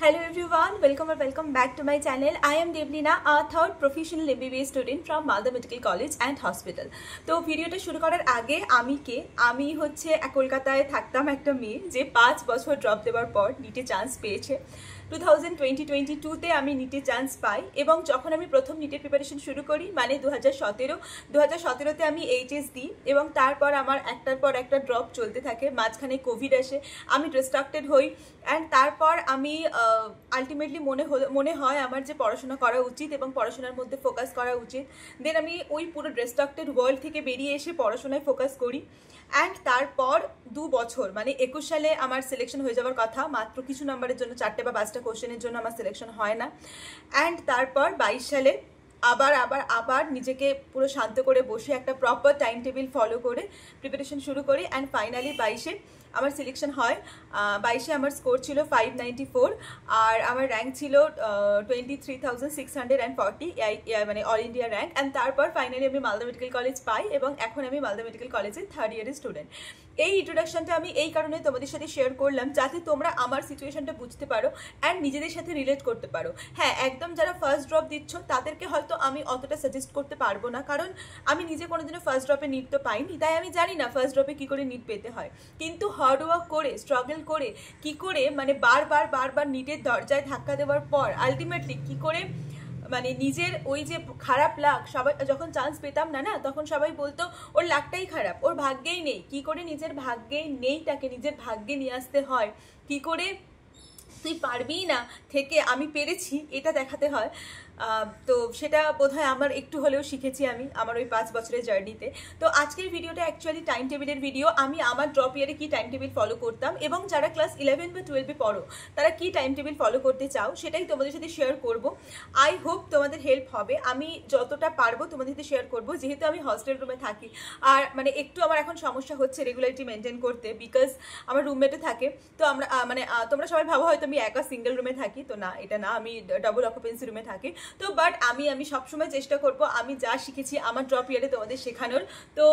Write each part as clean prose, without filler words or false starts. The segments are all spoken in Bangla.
Hello everyone, welcome back to my channel. I am Devlina, a third professional MBBS student from Malda Medical College and Hospital. তো ভিডিওটা শুরু করার আগে আমি হচ্ছে কলকাতায় থাকতাম একটা মেয়ে যে 5 বছর ড্রপ দেওয়ার পর নিটে চান্স পেয়েছে। 2022 তে আমি নিটে চান্স পাই এবং যখন আমি প্রথম নিটের প্রিপারেশন শুরু করি মানে 2017তে আমি এইচএস দিই এবং তারপর আমার একটার পর একটা ড্রপ চলতে থাকে। মাঝখানে কোভিড আসে, আমি ডিস্ট্রাক্টেড হই অ্যান্ড তারপর আমি আলটিমেটলি মনে হয় আমার যে পড়াশোনা করা উচিত এবং পড়াশোনার মধ্যে ফোকাস করা উচিত। দেন আমি ওই পুরো ডিস্ট্রাক্টেড ওয়ার্ল্ড থেকে বেরিয়ে এসে পড়াশোনায় ফোকাস করি অ্যান্ড তারপর 2 বছর মানে 21 সালে আমার সিলেকশন হয়ে যাওয়ার কথা, মাত্র কিছু নাম্বারের জন্য 4টে বা 5টা কোশ্চেনের জন্য আমার সিলেকশন হয় না। অ্যান্ড তারপর 22 সালে আবার নিজেকে পুরো শান্ত করে বসে একটা প্রপার টাইম টেবিল ফলো করে প্রিপারেশন শুরু করি অ্যান্ড ফাইনালি 22-এ আমার সিলেকশন হয়। 22-এ আমার স্কোর ছিল 594 আর আমার র্যাঙ্ক ছিল 23,640 মানে অল ইন্ডিয়া র্যাঙ্ক। অ্যান্ড তারপর ফাইনালি আমি মালদা মেডিকেল কলেজ পাই এবং এখন আমি মালদা মেডিকেল কলেজের 3rd ইয়ারের স্টুডেন্ট। এই ইন্ট্রোডাকশনটা আমি এই কারণে তোমাদের সাথে শেয়ার করলাম যাতে তোমরা আমার সিচুয়েশনটা বুঝতে পারো অ্যান্ড নিজেদের সাথে রিলেট করতে পারো। হ্যাঁ, একদম যারা ফার্স্ট ড্রপ দিচ্ছ তাদেরকে হয়তো আমি অতটা সাজেস্ট করতে পারবো না, কারণ আমি নিজে কোনোদিনও ফার্স্ট ড্রপে নিট তো পাইনি, তাই আমি জানি না ফার্স্ট ড্রপে কী করে নিট পেতে হয়। কিন্তু হার্ডওয়ার্ক করে স্ট্রাগল করে কি করে মানে বারবার নিটের দরজায় ধাক্কা দেওয়ার পর আলটিমেটলি কি করে মানে নিজের ওই যে খারাপ লাক, সবাই যখন চান্স পেতাম না তখন সবাই বলতো ওর লাকটাই খারাপ, ওর ভাগ্যেই নেই। কি করে নিজের ভাগ্যেই নেই তাকে নিজের ভাগ্যে নিয়ে আসতে হয়, কি করে তুই পারবি না থেকে আমি পেরেছি এটা দেখাতে হয়। তো সেটা বোধহয় আমার একটু হলেও শিখেছি আমি আমার ওই 5 বছরের জার্নিতে। তো আজকের ভিডিওটা অ্যাকচুয়ালি টাইম টেবিলের ভিডিও। আমি আমার ড্রপ ইয়ারে কি টাইম টেবিল ফলো করতাম এবং যারা ক্লাস 11 বা 12-এ পড়ো তারা কি টাইম টেবিল ফলো করতে চাও সেটাই তোমাদের সাথে শেয়ার করব। আই হোপ তোমাদের হেল্প হবে। আমি যতটা পারবো তোমাদের সাথে শেয়ার করব, যেহেতু আমি হস্টেল রুমে থাকি আর মানে একটু আমার এখন সমস্যা হচ্ছে রেগুলারিটি মেনটেন করতে, বিকজ আমার রুমমেটও থাকে। তো আমরা মানে তোমরা সবাই ভাবো হয়তো আমি একা সিঙ্গেল রুমে থাকি, তো না, এটা না, আমি ডাবল অকুপেন্সি রুমে থাকি। তো বাট আমি সবসময় চেষ্টা করব আমি যা শিখেছি আমার ড্রপ ইয়ারে তোমাদের শেখানোর। তো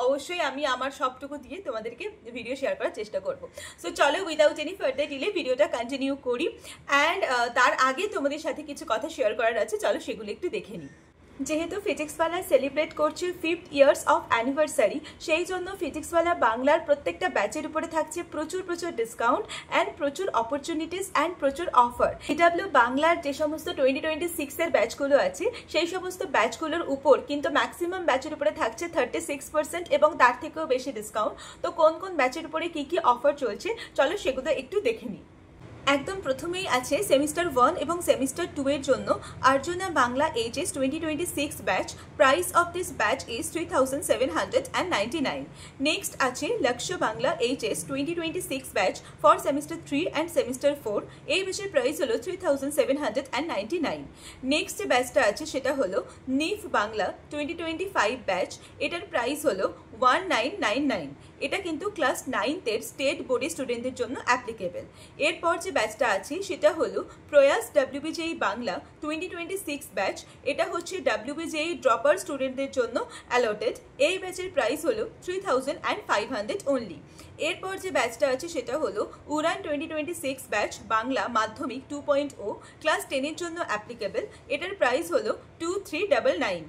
অবশ্যই আমি আমার সবটুকু দিয়ে তোমাদেরকে ভিডিও শেয়ার করার চেষ্টা করব। সো চলো উইদাউট এনি ফার্দার ডিলে ভিডিওটা কন্টিনিউ করি অ্যান্ড তার আগে তোমাদের সাথে কিছু কথা শেয়ার করার আছে, চলো সেগুলো একটু দেখে নিই। যেহেতু ফিজিক্সওয়ালা সেলিব্রেট করছে 5th ইয়ার্স অফ অ্যানিভার্সারি, সেই জন্য ফিজিক্সওয়ালা বাংলার প্রত্যেকটা ব্যাচের উপরে থাকছে প্রচুর ডিসকাউন্ট অ্যান্ড প্রচুর অপরচুনিটিস অ্যান্ড প্রচুর অফার। EW বাংলার যে সমস্ত 2026-এর ব্যাচগুলো আছে সেই সমস্ত ব্যাচগুলোর উপর কিন্তু ম্যাক্সিমাম ব্যাচের উপরে থাকছে 36% এবং তার থেকেও বেশি ডিসকাউন্ট। তো কোন ব্যাচের উপরে কি অফার চলছে চলো সেগুলো একটু দেখে নিই। একদম প্রথমেই আছে সেমিস্টার 1 এবং সেমিস্টার 2 এর জন্য Arjuna Bangla HS 2026 batch. Price of this batch is 3,799। Next আছে Lakshya Bangla HS 2026 batch for semester 3 and semester 4। এই ব্যাচের প্রাইস হলো 3,799। নেক্সট যে ব্যাচটা আছে সেটা হলো নিফ বাংলা 2025 ব্যাচ। এটার প্রাইস হলো 1999। এটা কিন্তু ক্লাস 9-এর স্টেট বোর্ডের স্টুডেন্টদের জন্য অ্যাপ্লিকেবল। এরপর যে ব্যাচটা আছে সেটা হলো প্রয়াস WBJE বাংলা 2026 ব্যাচ। এটা হচ্ছে WBJE ড্রপার স্টুডেন্টদের জন্য অ্যালটেড। এই ব্যাচের প্রাইস হলো 3,500 অনলি। এরপর যে ব্যাচটা আছে সেটা হলো উড়ান 2026 ব্যাচ বাংলা মাধ্যমিক 2.0 ক্লাস 10-এর জন্য অ্যাপ্লিকেবল। এটার প্রাইস হলো 2399।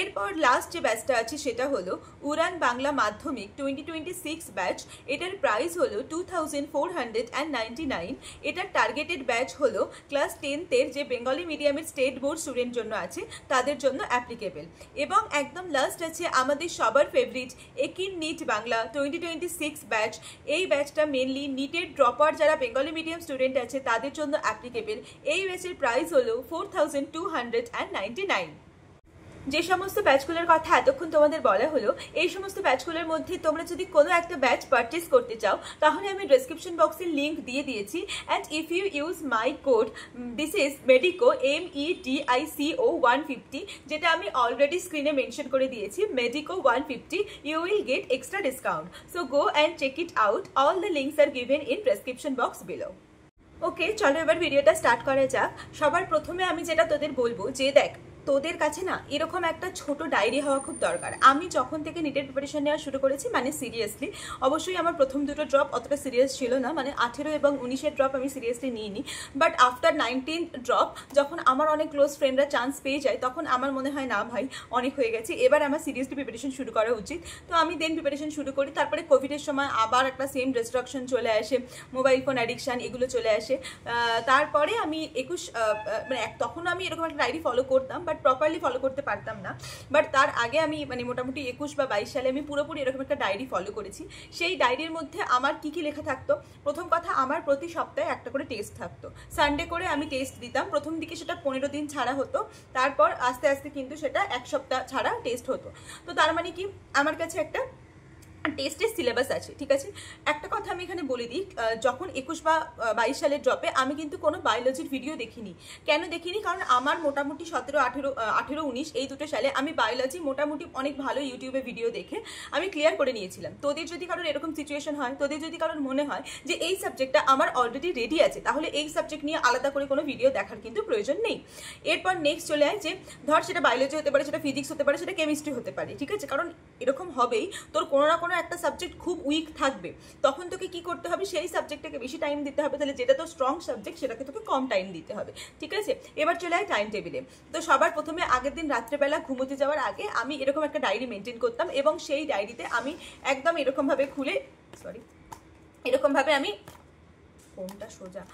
এরপর লাস্ট যে ব্যাচটা আছে সেটা হলো উড়ান বাংলা মাধ্যমিক 2026 ব্যাচ। এটার প্রাইস হলো 2,499। এটার টার্গেটেড ব্যাচ হলো ক্লাস 10-এর যে বেঙ্গলি মিডিয়ামের স্টেট বোর্ড স্টুডেন্ট জন্য আছে তাদের জন্য অ্যাপ্লিকেবল। এবং একদম লাস্ট আছে আমাদের সবার ফেভারিট একিন নিট বাংলা 2026 ব্যাচ। এই ব্যাচটা মেনলি নিটের ড্রপার যারা বেঙ্গলি মিডিয়াম স্টুডেন্ট আছে তাদের জন্য অ্যাপ্লিকেবল। এই ব্যাচের প্রাইস হলো 4,299। যে সমস্ত ব্যাচগুলোর কথা এতক্ষণ তোমাদের বলা হলো এই সমস্ত ব্যাচগুলোর মধ্যে তোমরা যদি কোনো একটা ব্যাচ পারচেস করতে চাও তাহলে আমি ডেসক্রিপশন বক্সে লিঙ্ক দিয়ে দিয়েছি। And if you use my code this is medico MEDICO 150, যেটা আমি অলরেডি স্ক্রিনে মেনশন করে দিয়েছি, medico 150, you will get extra discount. So go and check it out. All the links are given in description box below. Okay, চলো এবার ভিডিওটা স্টার্ট করা যাক। সবার প্রথমে আমি যেটা তোদের বলবো যে দেখ তোদের কাছে না এরকম একটা ছোট ডায়েরি হওয়া খুব দরকার। আমি যখন থেকে নিটের প্রিপারেশন নেওয়া শুরু করেছি, মানে সিরিয়াসলি, অবশ্যই আমার প্রথম দুটো ড্রপ অতটা সিরিয়াস ছিল না, মানে 18 এবং 19-এর ড্রপ আমি সিরিয়াসলি নিইনি, বাট আফটার 19th ড্রপ যখন আমার অনেক ক্লোজ ফ্রেন্ডরা চান্স পেয়ে যায়, তখন আমার মনে হয় না ভাই অনেক হয়ে গেছে, এবার আমার সিরিয়াসলি প্রিপারেশন শুরু করা উচিত। তো আমি দেন প্রিপারেশন শুরু করি। তারপরে কোভিডের সময় আবার একটা সেম ডিস্ট্রাকশন চলে আসে, মোবাইল ফোন অ্যাডিকশান, এগুলো চলে আসে। তারপরে আমি 21 মানে তখন আমি এরকম একটা ডায়েরি ফলো করতাম, বাট প্রপারলি ফলো করতে পারতাম না। বাট তার আগে আমি মানে মোটামুটি 21 বা 22 সালে আমি পুরোপুরি এরকম একটা ডায়েরি ফলো করেছি। সেই ডায়েরির মধ্যে আমার কি কি লেখা থাকতো? প্রথম কথা, আমার প্রতি সপ্তাহে একটা করে টেস্ট থাকতো। সানডে করে আমি টেস্ট দিতাম। প্রথম দিকে সেটা 15 দিন ছাড়া হতো, তারপর আস্তে আস্তে কিন্তু সেটা এক সপ্তাহ ছাড়া টেস্ট হতো। তো তার মানে কি, আমার কাছে একটা টেস্টের সিলেবাস আছে, ঠিক আছে। একটা কথা আমি এখানে বলে দিই, যখন 21 বা 22 সালের ড্রপে আমি কিন্তু কোনো বায়োলজির ভিডিও দেখিনি। কেন দেখিনি? কারণ আমার মোটামুটি 17, 18, 19 এই দুটো সালে আমি বায়োলজি মোটামুটি অনেক ভালো ইউটিউবে ভিডিও দেখে আমি ক্লিয়ার করে নিয়েছিলাম। তোদের যদি কারোর এরকম সিচুয়েশন হয়, তোদের যদি কারোর মনে হয় যে এই সাবজেক্টটা আমার অলরেডি রেডি আছে, তাহলে এই সাবজেক্ট নিয়ে আলাদা করে কোনো ভিডিও দেখার কিন্তু প্রয়োজন নেই। এরপর নেক্সট চলে যায় যে ধর সেটা বায়োলজি হতে পারে, সেটা ফিজিক্স হতে পারে, সেটা কেমিস্ট্রি হতে পারে, ঠিক আছে। কারণ এরকম হবেই, তোর কোনো না কোনো একটা সাবজেক্ট খুব উইক থাকবে, তখন তোকে কি করতে হবে, সেই সাবজেক্টটাকে বেশি টাইম দিতে হবে। তাহলে যেটা তো স্ট্রং সাবজেক্ট সেটাকে তোকে কম টাইম দিতে হবে, ঠিক আছে। এবার চলে যায় টাইম টেবিলে। তো সবার প্রথমে আগের দিন রাত্রেবেলা ঘুমোতে যাওয়ার আগে আমি এরকম একটা ডায়েরি মেনটেন করতাম, এবং সেই ডায়েরিতে আমি একদম এরকমভাবে খুলে, এরকমভাবে আমি কোনটা সোজা,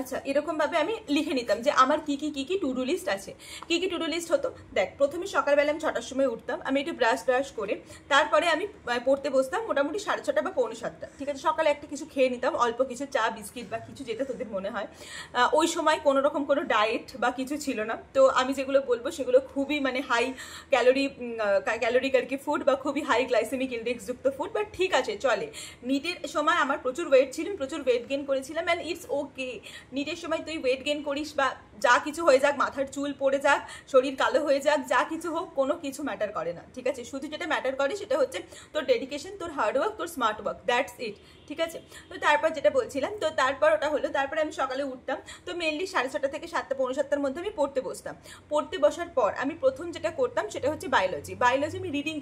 আচ্ছা, এরকমভাবে আমি লিখে নিতাম যে আমার কি কি টু ডু লিস্ট আছে। কি টু ডু লিস্ট হতো? দেখ, প্রথমে সকালবেলা আমি 6টার সময় উঠতাম, আমি একটু ব্রাশ করে তারপরে আমি পড়তে বসতাম মোটামুটি 6:30 বা 6:45, ঠিক আছে। সকালে একটা কিছু খেয়ে নিতাম, অল্প কিছু চা বিস্কিট বা কিছু, যেটা তোদের মনে হয়। ওই সময় কোনো রকম কোনো ডায়েট বা কিছু ছিল না, তো আমি যেগুলো বলবো সেগুলো খুবই মানে হাই ক্যালোরিক আর কি ফুড, বা খুবই হাই গ্লাইসেমিক ইন্ডেক্স যুক্ত ফুড, বাট ঠিক আছে, চলে। নিটের সময় আমার প্রচুর ওয়েট ছিল, প্রচুর ওয়েট গেইন করেছিলাম, অ্যান্ড ইটস ওকে। নিটের সময় তুই ওয়েট গেইন করিস বা যা কিছু হয়ে যাক, মাথার চুল পড়ে যাক, শরীর কালো হয়ে যাক, যা কিছু হোক, কোনো কিছু ম্যাটার করে না, ঠিক আছে। শুধু যেটা ম্যাটার করে সেটা হচ্ছে তোর ডেডিকেশন, তোর হার্ডওয়ার্ক, তোর স্মার্ট ওয়ার্ক, দ্যাটস ইট, ঠিক আছে। তো তারপর যেটা বলছিলাম, তো তারপর ওটা হলো, তারপরে আমি সকালে উঠতাম, তো মেনলি 6:30 থেকে 7টা 7:45-র মধ্যে আমি পড়তে বসতাম। পড়তে বসার পর আমি প্রথম যেটা করতাম সেটা হচ্ছে বায়োলজি আমি রিডিং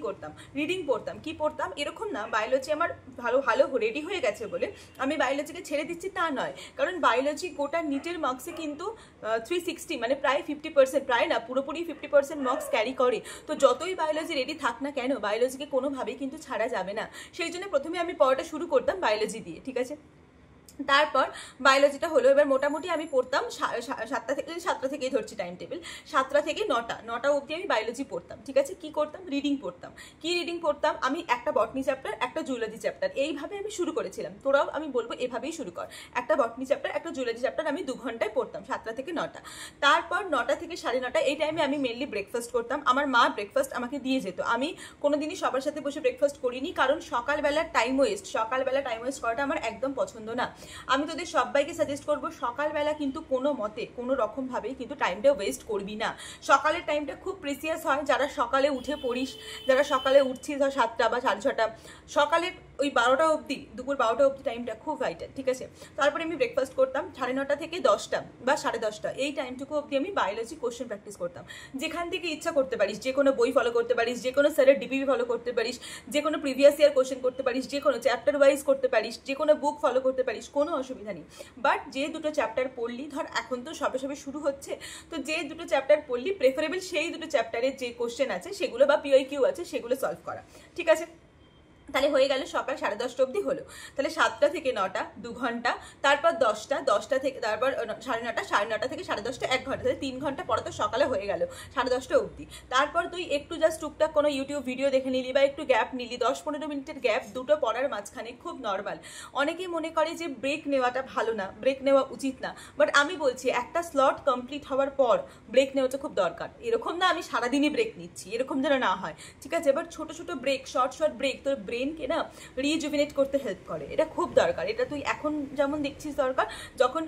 পড়তাম। কি পড়তাম? এরকম না বায়োলজি আমার ভালো রেডি হয়ে গেছে বলে আমি বায়োলজিকে ছেড়ে দিচ্ছি, তা নয়। কারণ বায়োলজি গোটা নিটের মার্কসে কিন্তু 360, মানে প্রায় 50%, প্রায় না, পুরোপুরি 50% মার্কস ক্যারি করে। তো যতই বায়োলজি রেডি থাক না কেন, বায়োলজিকে কোনোভাবেই কিন্তু ছাড়া যাবে না। সেই জন্য প্রথমে আমি পড়াটা শুরু করতাম বায়োলজি দিয়ে, ঠিক আছে। তারপর বায়োলজিটা হলো, এবার মোটামুটি আমি পড়তাম 7টা থেকেই ধরছি টাইম টেবিল, 7টা থেকে 9টা অবধি আমি বায়োলজি পড়তাম, ঠিক আছে। কি করতাম? রিডিং পড়তাম। আমি একটা বটনি চ্যাপ্টার, একটা জুলজি চ্যাপ্টার, এইভাবে আমি শুরু করেছিলাম। তোরাও আমি বলবো এভাবেই শুরু কর, একটা বটনি চ্যাপ্টার, একটা জুলজি চ্যাপ্টার আমি 2 ঘন্টায় পড়তাম, 7টা থেকে 9টা। তারপর 9টা থেকে 9:30 এই টাইমে আমি মেনলি ব্রেকফাস্ট করতাম। আমার মা ব্রেকফাস্ট আমাকে দিয়ে যেত। আমি কোনোদিনই সবার সাথে বসে ব্রেকফাস্ট করিনি, কারণ সকালবেলা টাইম ওয়েস্ট করাটা আমার একদম পছন্দ না। আমি তোদের সবাইকে সাজেস্ট করবো, সকালবেলা কিন্তু কোনো মতে কোনো রকম ভাবেই কিন্তু টাইমটা ওয়েস্ট করবি না। সকালের টাইমটা খুব প্রিসিয়াস হয়। যারা সকালে উঠে পড়িস, যারা সকালে উঠছিস ধর 7টা বা 6:30, সকালের ওই 12টা অবধি, দুপুর 12টা অবধি টাইমটা খুব ভাইটাল, ঠিক আছে। তারপরে আমি ব্রেকফাস্ট করতাম 9:30 থেকে 10টা বা 10:30, এই টাইমটুকু অবধি আমি বায়োলজি কোশ্চেন প্র্যাকটিস করতাম। যেখান থেকে ইচ্ছা করতে পারিস, যে কোনো বই ফলো করতে পারিস, যে কোনো স্যারের ডিপিপি ফলো করতে পারিস, যে কোনো প্রিভিয়াস ইয়ার কোশ্চেন করতে পারিস, যে কোনো চ্যাপ্টার ওয়াইজ করতে পারিস, যে কোনো বুক ফলো করতে পারিস, কোনো অসুবিধা নেই। বাট যে দুটো চ্যাপ্টার পড়লি, ধর এখন তো সবে শুরু হচ্ছে, তো যে দুটো চ্যাপ্টার পড়লি প্রেফারেবল সেই দুটো চ্যাপ্টারের যে কোশ্চেন আছে সেগুলো বা PYQ আছে সেগুলো সলভ করা, ঠিক আছে। তাহলে হয়ে গেল সকাল 10:30 অবধি হলো। তাহলে 7টা থেকে 9টা 2 ঘন্টা, তারপর 10টা থেকে, তারপর 9:30 থেকে 10:30 1 ঘন্টা, তাহলে 3 ঘন্টা পরে তো সকালে হয়ে গেল 10:30 অবধি। তারপর তুই একটু জাস্ট টুকটাক কোনো ইউটিউব ভিডিও দেখে নিলি বা একটু গ্যাপ নিলি, 10-15 মিনিটের গ্যাপ দুটো পড়ার মাঝখানে, খুব নর্মাল। অনেকেই মনে করে যে ব্রেক নেওয়াটা ভালো না, ব্রেক নেওয়া উচিত না, বাট আমি বলছি একটা স্লট কমপ্লিট হওয়ার পর ব্রেক নেওয়াটা খুব দরকার। এরকম না আমি সারাদিনই ব্রেক নিচ্ছি, এরকম যেন না হয়, ঠিক আছে। এবার ছোট ব্রেক, শর্ট ব্রেক তোর ব্রেন ব্রেনকে না রিজুভিনেট করতে হেল্প করে, এটা খুব দরকার। এটা তুই এখন যেমন দেখছিস দরকার, যখন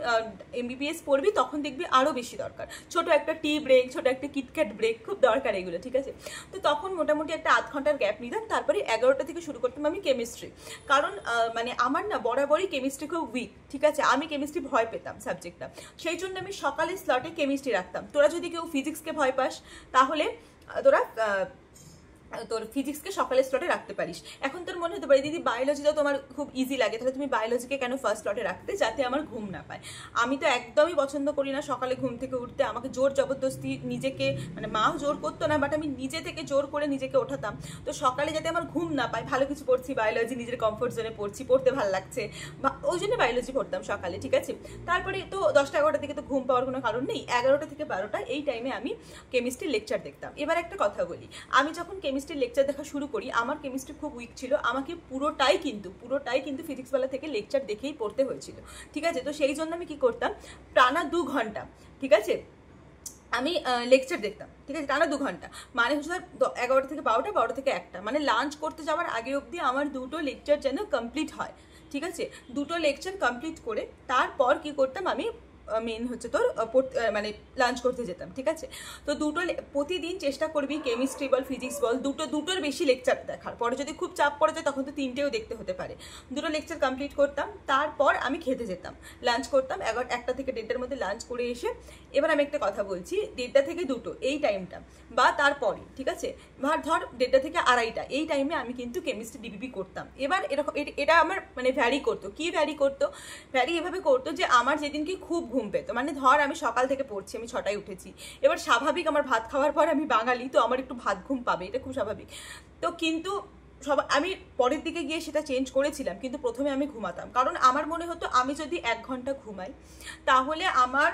MBBS পড়বি তখন দেখবি আরও বেশি দরকার। ছোট একটা টি ব্রেক, ছোট একটা কিটক্যাট ব্রেক, খুব দরকার এগুলো, ঠিক আছে? তো তখন মোটামুটি একটা আধ ঘন্টার গ্যাপ নিতাম, তারপরে 11টা থেকে শুরু করতাম আমি কেমিস্ট্রি। কারণ মানে আমার না বরাবরই কেমিস্ট্রি খুব উইক, ঠিক আছে? আমি কেমিস্ট্রি ভয় পেতাম সাবজেক্টটা, সেই জন্য আমি সকালের স্লটে কেমিস্ট্রি রাখতাম। তোরা যদি কেউ ফিজিক্সকে ভয় পাস তাহলে তোরা তোর ফিজিক্সকে সকালের স্লটে রাখতে পারিস। এখন তোর মনে হতে পারে দিদি বায়োলজিটা তোমার খুব ইজি লাগে, তাহলে তুমি বায়োলজিকে কেন ফার্স্ট স্লটে রাখতে, যাতে আমার ঘুম না পায়। আমি তো একদমই পছন্দ করি না সকালে ঘুম থেকে উঠতে, আমাকে জোর জবরদস্তি নিজেকে, মানে মাও জোর করতো না, বাট আমি নিজে থেকে জোর করে নিজেকে ওঠাতাম। তো সকালে যাতে আমার ঘুম না পায়, ভালো কিছু পড়ছি, বায়োলজি নিজের কমফোর্ট জোনে পড়ছি, পড়তে ভালো লাগছে, ওই জন্য বায়োলজি পড়তাম সকালে, ঠিক আছে? তারপরে তো 10টা 11টা থেকে তো ঘুম পাওয়ার কোনো কারণ নেই, 11টা থেকে 12টা এই টাইমে আমি কেমিস্ট্রি লেকচার দেখতাম। এবার একটা কথা বলি, আমি যখন কেমিস্ট্রি লেকচার দেখা শুরু করি, আমার কেমিস্ট্রি খুব উইক ছিল, আমাকে পুরোটাই কিন্তু ফিজিক্সওয়ালা থেকে লেকচার দেখেই পড়তে হয়েছিল, ঠিক আছে? তো সেই জন্য আমি কি করতাম, টানা 2 ঘন্টা, ঠিক আছে, আমি লেকচার দেখতাম, ঠিক আছে, টানা 2 ঘন্টা। মানে হচ্ছে 11টা থেকে 12টা, 12টা থেকে 1টা, মানে লাঞ্চ করতে যাওয়ার আগে অবধি আমার 2টো লেকচার যেন কমপ্লিট হয়, ঠিক আছে? 2টো লেকচার কমপ্লিট করে তারপর কি করতাম, আমি মেন হচ্ছে তোর মানে লাঞ্চ করতে যেতাম, ঠিক আছে? তো প্রতিদিন চেষ্টা করবি কেমিস্ট্রি বল ফিজিক্স বল দুটোর বেশি লেকচার দেখার। পরে যদি খুব চাপ পড়ে যায় তখন তো 3টেও দেখতে হতে পারে। 2টো লেকচার কমপ্লিট করতাম, তারপর আমি খেতে যেতাম, লাঞ্চ করতাম। 1টা থেকে 1:30টার মধ্যে লাঞ্চ করে এসে, এবার আমি একটা কথা বলছি, 1:30টা থেকে 2টো এই টাইমটা বা তারপরে, ঠিক আছে, ধর 1:30টা থেকে 2:30টা এই টাইমে আমি কিন্তু কেমিস্ট্রি ডিবিপি করতাম। এবার এরকম এটা আমার মানে ভ্যারি করতো, ভ্যারি এভাবে করতো যে আমার যেদিনকে খুব ঘুম পেতো, মানে ধর আমি সকাল থেকে পড়ছি, আমি 6টায় উঠেছি, এবার স্বাভাবিক আমার ভাত খাওয়ার পর আমি বাঙালি, তো আমার একটু ভাত ঘুম পাবে, এটা খুব স্বাভাবিক। তো কিন্তু আমি পরের দিকে গিয়ে সেটা চেঞ্জ করেছিলাম, কিন্তু প্রথমে আমি ঘুমাতাম, কারণ আমার মনে হতো আমি যদি 1 ঘন্টা ঘুমাই তাহলে আমার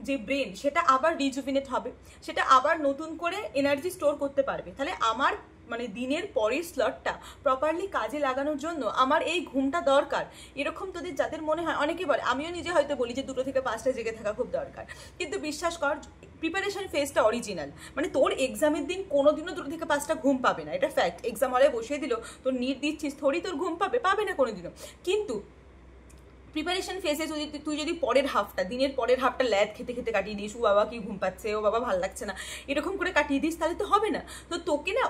যে ব্রেন সেটা আবার রিজুভিনেট হবে, সেটা আবার নতুন করে এনার্জি স্টোর করতে পারবে, তাহলে আমার মানে দিনের পরের স্লটটা প্রপারলি কাজে লাগানোর জন্য আমার এই ঘুমটা দরকার। এরকম তোদের যাদের মনে হয়, অনেকে বলে, আমিও নিজে হয়তো বলি যে 2টো থেকে 5টা জেগে থাকা খুব দরকার, কিন্তু বিশ্বাস কর প্রিপারেশন ফেজটা অরিজিনাল, মানে তোর এক্সামের দিন কোনোদিনও 2টো থেকে 5টা ঘুম পাবে না, এটা ফ্যাক্ট। এক্সাম হলে বসিয়ে দিল, তোর নিট দিচ্ছিস, থোড়ি তোর ঘুম পাবে না কোনোদিনও। কিন্তু প্রিপারেশন ফেজে তুই যদি দিনের পরের হাফটা ল্যাদ খেতে খেতে কাটিয়ে দিস, ও বাবা কি ঘুম পাচ্ছে, ও বাবা ভালো লাগছে না, এরকম করে কাটিয়ে দিস, তাহলে তো হবে না। তো তোকে না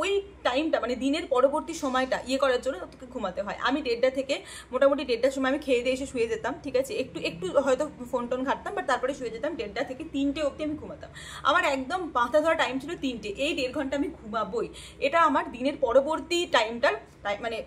ওই টাইমটা মানে দিনের পরবর্তী সময়টা করার জন্য তোকে ঘুমাতে হয়। আমি 1:30টা থেকে মোটামুটি 1:30টার সময় আমি খেয়ে দিয়ে এসে শুয়ে যেতাম, ঠিক আছে, একটু হয়তো ফোন টোন ঘাটতাম, বাট তারপরে শুয়ে যেতাম। 1:30টা থেকে 3টে অবধি আমি ঘুমাতাম। আমার একদম মাথা ধরা টাইম ছিল 3টে, এই 1.5 ঘন্টা আমি ঘুমাবই। এটা আমার দিনের পরবর্তী টাইমটার মানে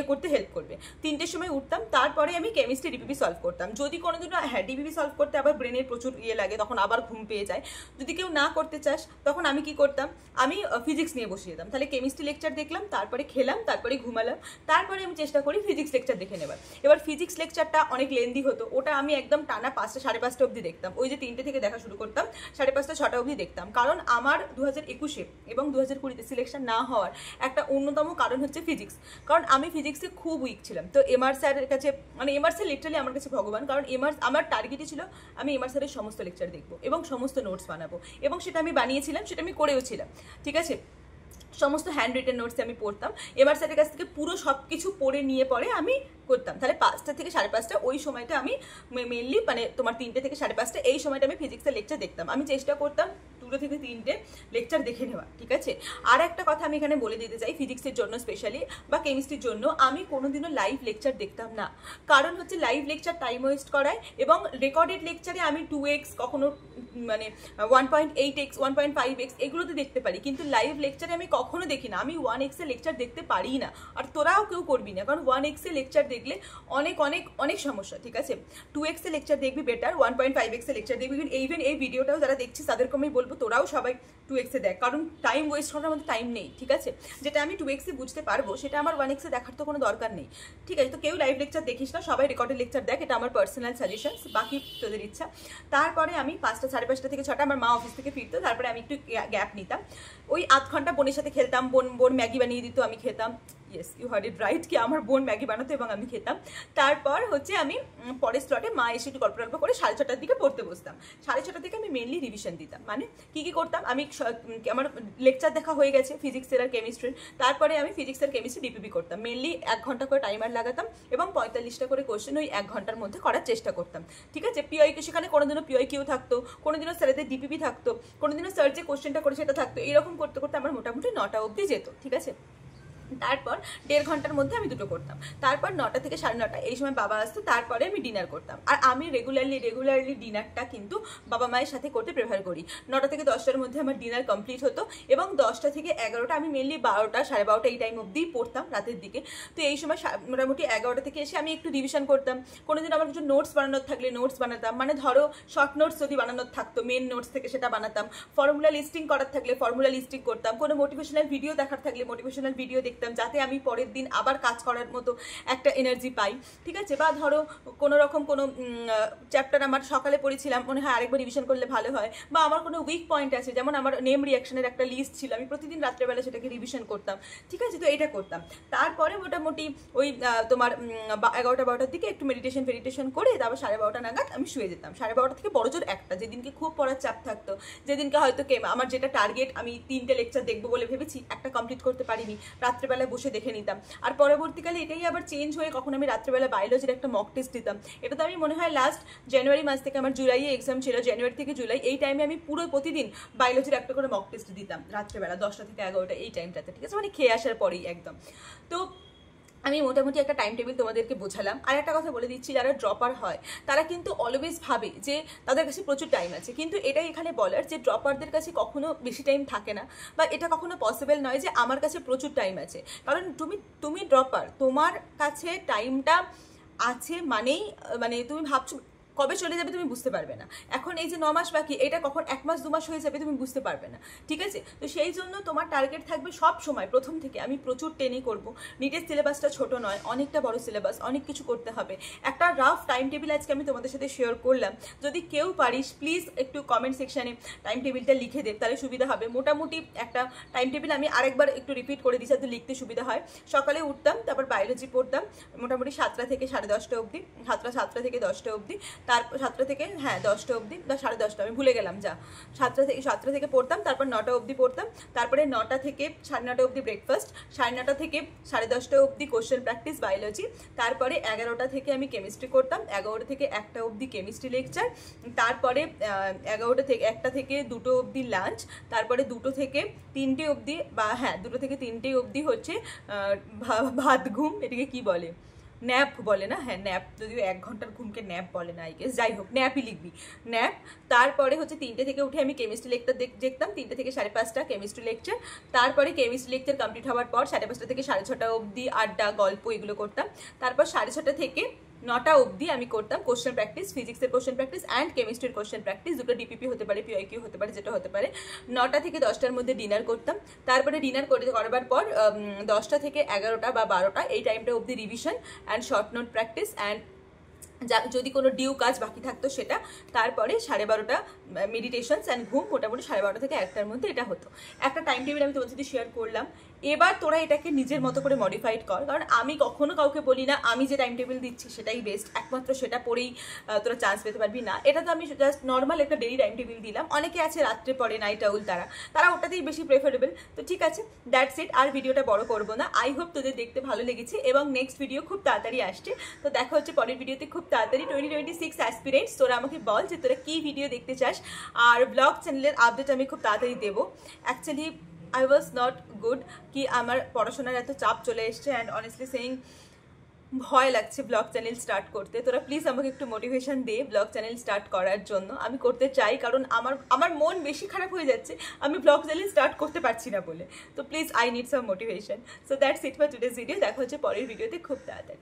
করতে হেল্প করবে। 3টের সময় উঠতাম, তারপরে আমি কেমিস্ট্রি ডিপিপি সলভ করতাম। যদি কোনোদিন ডিপিপি সলভ করতে আবার ব্রেনের প্রচুর লাগে, তখন আবার ঘুম পেয়ে যায়। যদি কেউ না করতে চাস তখন আমি কি করতাম, আমি ফিজিক্স নিয়ে বসে যেতাম, তাহলে কেমিস্ট্রি লেকচার দেখলাম, তারপরে খেলাম, তারপরে ঘুমালাম, তারপরে আমি চেষ্টা করি ফিজিক্স লেকচার দেখে নেবার। এবার ফিজিক্স লেকচারটা অনেক লেন্দি হতো, ওটা আমি একদম টানা 5টা 5:30 অবধি দেখতাম। ওই যে 3টে থেকে দেখা শুরু করতাম, 5:30 6টা অবধি দেখতাম। কারণ আমার 2021-এ এবং 2020-তে সিলেকশন না হওয়ার একটা অন্যতম কারণ হচ্ছে ফিজিক্স, কারণ আমি ফিজিক্সে খুব উইক ছিলাম। তো এমআর স্যারের কাছে, মানে এমআর স্যার লিটারালি আমার কাছে ভগবান, কারণ আমার টার্গেটই ছিল আমি এমআর স্যারের সমস্ত লেকচার দেখবো এবং সমস্ত নোটস বানাবো, এবং সেটা আমি বানিয়েছিলাম, সেটা আমি করেওছিলাম, ঠিক আছে। সমস্ত হ্যান্ড রিটেন নোটস আমি পড়তাম, এমআর স্যারের কাছ থেকে পুরো সব কিছু পড়ে নিয়ে পরে আমি করতাম। তাহলে 5টা থেকে 5:30 ওই সময়টা আমি মেনলি, মানে তোমার 3টে থেকে 5:30 এই সময়টা আমি ফিজিক্সের লেকচার দেখতাম। আমি চেষ্টা করতাম 2টো থেকে 3টে লেকচার দেখে নেওয়া, ঠিক আছে। আর একটা কথা আমি এখানে বলে দিতে চাই, ফিজিক্সের জন্য স্পেশালি বা কেমিস্ট্রির জন্য আমি কোনোদিনও লাইভ লেকচার দেখতাম না। কারণ হচ্ছে লাইভ লেকচার টাইম ওয়েস্ট করায়, এবং রেকর্ডেড লেকচারে আমি 2x কখনো মানে 1.8x 1.5x এগুলোতে দেখতে পারি, কিন্তু লাইভ লেকচারে আমি কখনো দেখি না। আমি 1x এর লেকচার দেখতে পারি না, আর তোরাও কেউ করবি না, কারণ 1x এর লেকচার দেখলে অনেক অনেক অনেক সমস্যা, ঠিক আছে। 2x এর লেকচার দেখবি বেটার, 1.5x এর লেকচার দেখবি। ইভেন এই ভিডিওটাও যারা দেখছিস তাদেরকে আমি বলবো তোরাও সবাই 2x এ দেখ, কারণ টাইম ওয়েস্ট করার মধ্যে টাইম নেই, ঠিক আছে। যেটা আমি 2x এ বুঝতে পারবো সেটা আমার 1x এ দেখার তো কোনো দরকার নেই, ঠিক আছে। তো কেউ লাইভ লেকচার দেখিস না, সবাই রেকর্ডেড লেকচার দেখ, এটা আমার পার্সোনাল সাজেশনস, বাকি তোদের ইচ্ছা। তারপরে আমি 5টা 5:30 থেকে 6টা আমার মা অফিস থেকে ফিরতো, তারপরে আমি একটু গ্যাপ নিতাম, ওই আধ ঘন্টা বোনের সাথে খেলতাম, বোন ম্যাগি বানিয়ে দিত, আমি খেতাম, yes you heard it right, কি আমার বোন ম্যাগি বানাতো এবং আমি খেতাম। তারপর হচ্ছে আমি পরের স্লটে মা এসে একটু গল্প গল্প করে 6:30টার দিকে পড়তে বসতাম। 6:30 থেকে আমি মেনলি রিভিশন দিতাম। মানে কী করতাম, আমি আমার লেকচার দেখা হয়ে গেছে ফিজিক্সের আর কেমিস্ট্রির, তারপরে আমি ফিজিক্স আর কেমিস্ট্রি ডিপিপি করতাম। মেনলি 1 ঘন্টা করে টাইমার লাগাতাম এবং 45টা করে কোশ্চেন ওই 1 ঘন্টার মধ্যে করার চেষ্টা করতাম। ঠিক আছে, পিওয়াইকিউ সেখানে কোনোদিনও পিওয়াইকিউ থাকতো, কোনোদিনও স্যারেদের ডিপিপি থাকতো, কোনোদিনও স্যার যে কোশ্চেনটা করে সেটা থাকতো। এরকম করতে করতে আমার মোটামুটি 9টা অবধি যেত। ঠিক আছে, তারপর 1.5 ঘন্টার মধ্যে আমি দুটো করতাম। তারপর 9টা থেকে 9:30 এই সময় বাবা আসতো, তারপরে আমি ডিনার করতাম। আর আমি রেগুলারলি ডিনারটা কিন্তু বাবা মায়ের সাথে করতে প্রেফার করি। 9টা থেকে 10টার মধ্যে আমার ডিনার কমপ্লিট হতো এবং 10টা থেকে 11টা, আমি মেনলি 12টা 12:30 এই টাইম অবধিই পড়তাম রাতের দিকে। তো এই সময় মোটামুটি 11টা থেকে এসে আমি একটু রিভিশন করতাম। কোনোদিন আমার কিছু নোটস বানানোর থাকলে নোটস বানাতাম, মানে ধরো শর্ট নোটস যদি বানানোর থাকতো মেন নোটস থেকে সেটা বানাতাম। ফর্মুলা লিস্টিং করার থাকলে ফর্মুলা লিস্টিং করতাম। কোনো মোটিভেশনাল ভিডিও দেখার থাকলে মোটিভেশনাল ভিডিও দেখতাম, যাতে আমি পরের দিন আবার কাজ করার মতো একটা এনার্জি পাই। ঠিক আছে, বা ধরো কোনো রকম কোনো চ্যাপ্টার আমার সকালে পড়েছিলাম, মনে হয় আরেকবার রিভিশন করলে ভালো হয়, বা আমার কোনো উইক পয়েন্ট আছে, যেমন আমার নেম রিয়াকশনের একটা লিস্ট ছিল, আমি প্রতিদিন রাত্রেবেলা সেটাকে রিভিশন করতাম। ঠিক আছে, তো এটা করতাম। তারপরে মোটামুটি ওই তোমার 11টা-12টার দিকে একটু মেডিটেশন করে তারপর 12:30 নাগাদ আমি শুয়ে যেতাম। 12:30 থেকে বড়জোর 1টা, যেদিনকে খুব পড়ার চাপ থাকতো, যেদিনকে হয়তো আমার যেটা টার্গেট আমি 3টে লেকচার দেখবো বলে ভেবেছি, একটা কমপ্লিট করতে পারিনি, রাত্রেবেলা বসে দেখে নিতাম। আর পরবর্তীকালে এটাই আবার চেঞ্জ হয়ে কখন আমি রাত্রেবেলা বায়োলজির একটা মক টেস্ট দিতাম। এটা তো আমি মনে হয় লাস্ট জানুয়ারি মাস থেকে, আমার জুলাইয়ে এক্সাম ছিল, জানুয়ারি থেকে জুলাই, এই টাইমে আমি পুরো প্রতিদিন বায়োলজির একটা করে মক টেস্ট দিতাম রাত্রেবেলা 10টা থেকে 11টা এই টাইমটাতে। ঠিক আছে, মানে খেয়ে আসার পরেই একদম। তো আমি মোটামুটি একটা টাইম টেবিল তোমাদেরকে বোঝালাম। আর একটা কথা বলে দিচ্ছি, যারা ড্রপার হয় তারা কিন্তু অলওয়েজ ভাবে যে তাদের কাছে প্রচুর টাইম আছে, কিন্তু এটাই এখানে বলার যে ড্রপারদের কাছে কখনো বেশি টাইম থাকে না, বা এটা কখনো পসিবল নয় যে আমার কাছে প্রচুর টাইম আছে। কারণ তুমি ড্রপার, তোমার কাছে টাইমটা আছে মানেই, মানে তুমি ভাবছো কবে চলে যাবে তুমি বুঝতে পারবে না। এখন এই যে 9 মাস বাকি, এটা কখন 1 মাস 2 মাস হয়ে যাবে তুমি বুঝতে পারবে না। ঠিক আছে, তো সেই জন্য তোমার টার্গেট থাকবে সব সময় প্রথম থেকে আমি প্রচুর টেনে করব। নিটের সিলেবাসটা ছোট নয়, অনেকটা বড় সিলেবাস, অনেক কিছু করতে হবে। একটা রাফ টাইম টেবিল আজকে আমি তোমাদের সাথে শেয়ার করলাম। যদি কেউ পারিস প্লিজ একটু কমেন্ট সেকশানে টাইম টেবিলটা লিখে দে, তাহলে সুবিধা হবে। মোটামুটি একটা টাইম টেবিল আমি আরেকবার একটু রিপিট করে দিই যাতে লিখতে সুবিধা হয়। সকালে উঠতাম, তারপর বায়োলজি পড়তাম মোটামুটি 7টা থেকে 10:30 অবধি, 7টা থেকে 10টা অবধি, তারপর 7টা থেকে 10টা অবধি বা 10:30, আমি ভুলে গেলাম যা, 7টা থেকে পড়তাম, তারপর 9টা অবধি পড়তাম, তারপরে 9টা থেকে 9:30 অবধি ব্রেকফাস্ট, 9:30 থেকে 10:30 অবধি কোশ্চেন প্র্যাকটিস বায়োলজি, তারপরে 11টা থেকে আমি কেমিস্ট্রি করতাম, 11টা থেকে 1টা অবধি কেমিস্ট্রি লেকচার, তারপরে 1টা থেকে 2টো অবধি লাঞ্চ, তারপরে 2টো থেকে 3টে অবধি, বা 2টো থেকে 3টে অবধি হচ্ছে ভাত ঘুম, এটাকে কি বলে, ন্যাপ বলে না, ন্যাপ, যদিও 1 ঘন্টার ঘুমকে ন্যাপ বলে না আই গেস, যাই হোক ন্যাপই লিখবি, ন্যাপ। তারপরে হচ্ছে 3টে থেকে উঠে আমি কেমিস্ট্রি লেকচার দেখতাম, 3টে থেকে 5:30 কেমিস্ট্রি লেকচার, তারপরে কেমিস্ট্রি লেকচার কমপ্লিট হওয়ার পর 5:30 থেকে 6:30 অবধি আড্ডা গল্প এগুলো করতাম। তারপর 6:30 থেকে 9টা অবধি আমি করতাম কোশ্চেন প্র্যাকটিস, ফিজিক্সের কোশ্চেন প্র্যাকটিস অ্যান্ড কেমিস্ট্রির কোশ্চেন প্র্যাকটিস, দুটো ডিপিপি হতে পারে, পিওয়াইকিউ হতে পারে, যেটা হতে পারে। 9টা থেকে 10টার মধ্যে ডিনার করতাম, তারপরে ডিনার করবার পর 10টা থেকে 11টা বা 12টা এই টাইমটা অবধি revision and short note practice and যদি কোনো ডিউ কাজ বাকি থাকতো সেটা, তারপরে 12:30 মেডিটেশনস অ্যান্ড ঘুম, মোটামুটি 12:30 থেকে 1টার মধ্যে এটা হতো। একটা টাইম টেবিল আমি তোমাদের সাথে শেয়ার করলাম। এবার তোরা এটাকে নিজের মতো করে মডিফাইড কর, কারণ আমি কখনো কাউকে বলি না আমি যে টাইম টেবিল দিচ্ছি সেটাই বেস্ট, একমাত্র সেটা পড়েই তোরা চান্স পেতে পারবি না। এটা তো আমি জাস্ট নর্মাল একটা ডেইলি টাইম টেবিল দিলাম। অনেকে আছে রাত্রে পড়ে, নাইট আউল, তারা ওটাতেই বেশি প্রেফারেবল। তো ঠিক আছে, দ্যাটস ইট, আর ভিডিওটা বড় করবো না। আই হোপ তোদের দেখতে ভালো লেগেছে এবং নেক্সট ভিডিও খুব তাড়াতাড়ি আসছে। তো দেখা হচ্ছে পরের ভিডিওতে খুব তাড়াতাড়ি। 2026 অ্যাসপিরেন্টস, তোরা আমাকে বল যে তোরা কী ভিডিও দেখতে চাস, আর ব্লগ চ্যানেলের আপডেট আমি খুব তাড়াতাড়ি দেবো। Actually I was not good কি আমার পড়াশোনার এত চাপ চলে এসছে, অ্যান্ড অনেস্টলি সেইং ভয় লাগছে ব্লগ চ্যানেল স্টার্ট করতে। তোরা প্লিজ আমাকে একটু মোটিভেশন দে ব্লগ চ্যানেল স্টার্ট করার জন্য। আমি করতে চাই, কারণ আমার মন বেশি খারাপ হয়ে যাচ্ছে আমি ব্লগ চ্যানেল স্টার্ট করতে পারছি না বলে। তো please I need some motivation. So that's it for today's video. দেখা হচ্ছে পরের ভিডিওতে খুব তাড়াতাড়ি।